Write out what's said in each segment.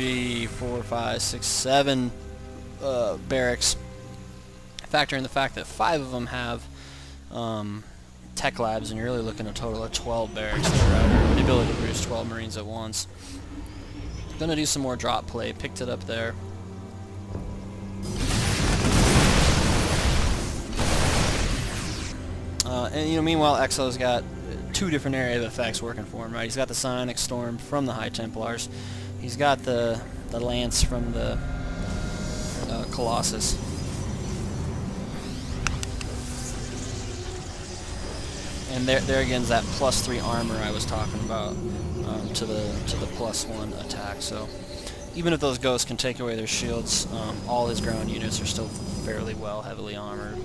3, 4, 5, 6, 7 barracks. Factor in the fact that 5 of them have tech labs, and you're really looking at a total of 12 barracks that are out. The ability to produce 12 Marines at once. Gonna do some more drop play. Picked it up there. And meanwhile, Exo's got 2 different area of effects working for him, right? He's got the Psionic Storm from the High Templars. He's got the Lance from the Colossus. And there again is that +3 armor I was talking about to the +1 attack. So even if those ghosts can take away their shields, all his ground units are still fairly well heavily armored.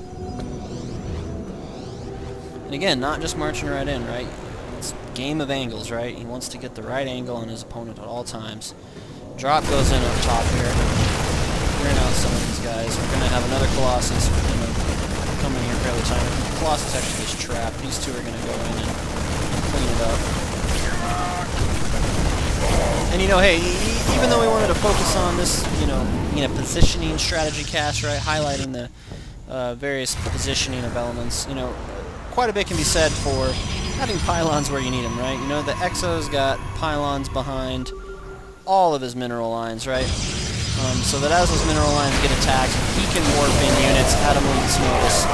And again, not just marching right in, right? It's a game of angles, right? He wants to get the right angle on his opponent at all times. Drop goes in up top here. Clearing out some of these guys. We're going to have another Colossus coming here fairly timely. Colossus actually gets trapped. These 2 are going to go in and clean it up. And hey, even though we wanted to focus on this, positioning strategy cast, right, highlighting the various positioning of elements, quite a bit can be said for having pylons where you need them, right? The Exo's got pylons behind all of his mineral lines, right? So that as those mineral lines get attacked, he can warp in units at a moment's notice.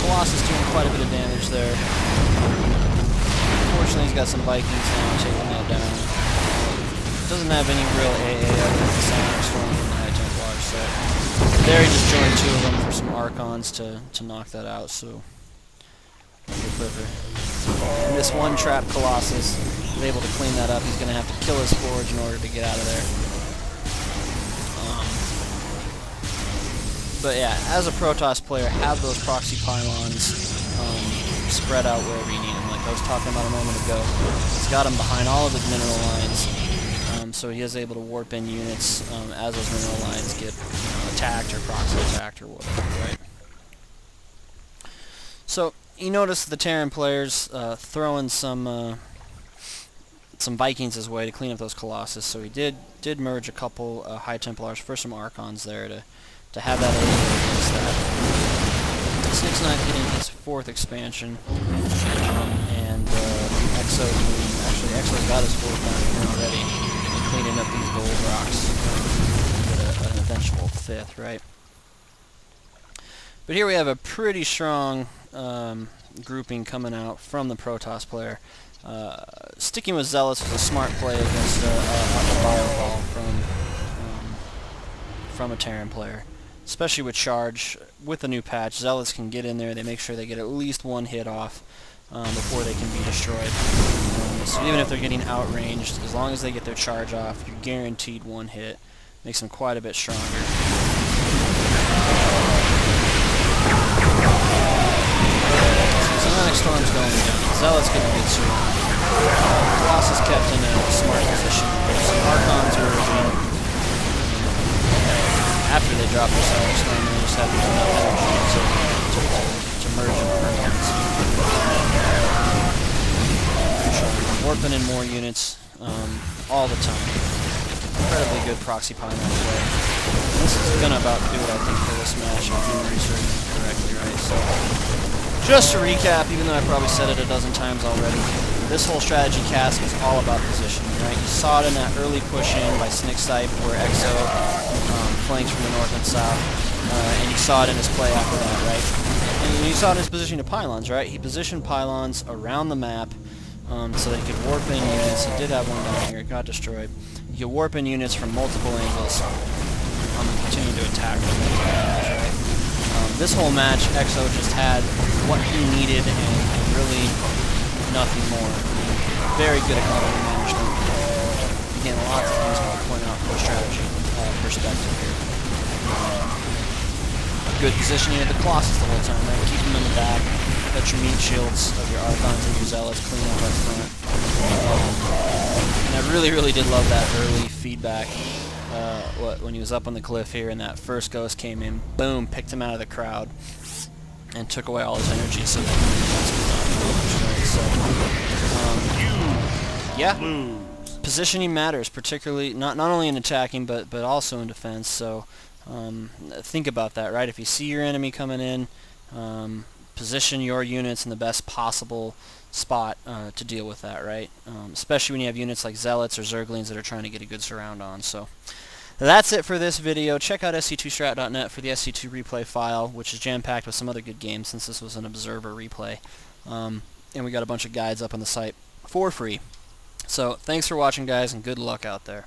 Colossus doing quite a bit of damage there. Unfortunately, he's got some Vikings now taking that down. Doesn't have any real AA other than the Psionic Storm from the High Templars, so there he just joined 2 of them for some Archons to knock that out, so and this one trapped Colossus is able to clean that up. He's going to have to kill his forge in order to get out of there. But yeah, as a Protoss player, have those proxy pylons spread out wherever you need them. Like I was talking about a moment ago, he's got them behind all of his mineral lines, so he is able to warp in units as those mineral lines get attacked or proxy attacked or whatever, right? So you notice the Terran players throwing some Vikings his way to clean up those Colossus. So he did merge a couple High Templars for some Archons there to have that against that. Six Knight getting his 4th expansion, and Exo's got his 4th one already, and cleaning up these gold rocks with an eventual 5th, right? But here we have a pretty strong grouping coming out from the Protoss player. Sticking with Zealots was a smart play against a fireball from a Terran player. Especially with Charge, with the new patch, Zealots can get in there, they make sure they get at least 1 hit off before they can be destroyed. So even if they're getting outranged, as long as they get their charge off, you're guaranteed 1 hit. Makes them quite a bit stronger. Psionic Storm's going down. Zealots getting a good swing. Colossus kept in a smart position. Some Archons were being after they dropped their Psionic Storm, they just had enough energy to merge in permanents. Warping in more units all the time. Incredibly good proxy pylon play. And this is going to about do it, I think, for this match, if I'm researching correctly, right? So, just to recap, even though I probably said it a dozen times already, this whole strategy cast is all about positioning, right? You saw it in that early push-in by Snickstipe, where Exo flanks from the north and south, and you saw it in his play after that, right? And you saw it in his positioning of pylons, right? He positioned pylons around the map so that he could warp in units. He did have one down here, it got destroyed. You could warp in units from multiple angles and continue to attack them. Right? This whole match, Exo just had what he needed and really nothing more. Very good economy management. Again, lots of things I'll point out from a strategy perspective here. Good positioning of the Colossus the whole time, right? Keep them in the back. Let your meat shields of your Archons and your Zealots clean up up front. And I really did love that early feedback. When he was up on the cliff here and that first ghost came in, boom, picked him out of the crowd and took away all his energy so that he was not right? So yeah, positioning matters, particularly not only in attacking but also in defense. So think about that, right? If you see your enemy coming in, position your units in the best possible spot to deal with that, right? Especially when you have units like Zealots or Zerglings that are trying to get a good surround on. So that's it for this video. Check out sc2strat.net for the SC2 replay file, which is jam-packed with some other good games since this was an observer replay. And we got a bunch of guides up on the site for free. So thanks for watching, guys, and good luck out there.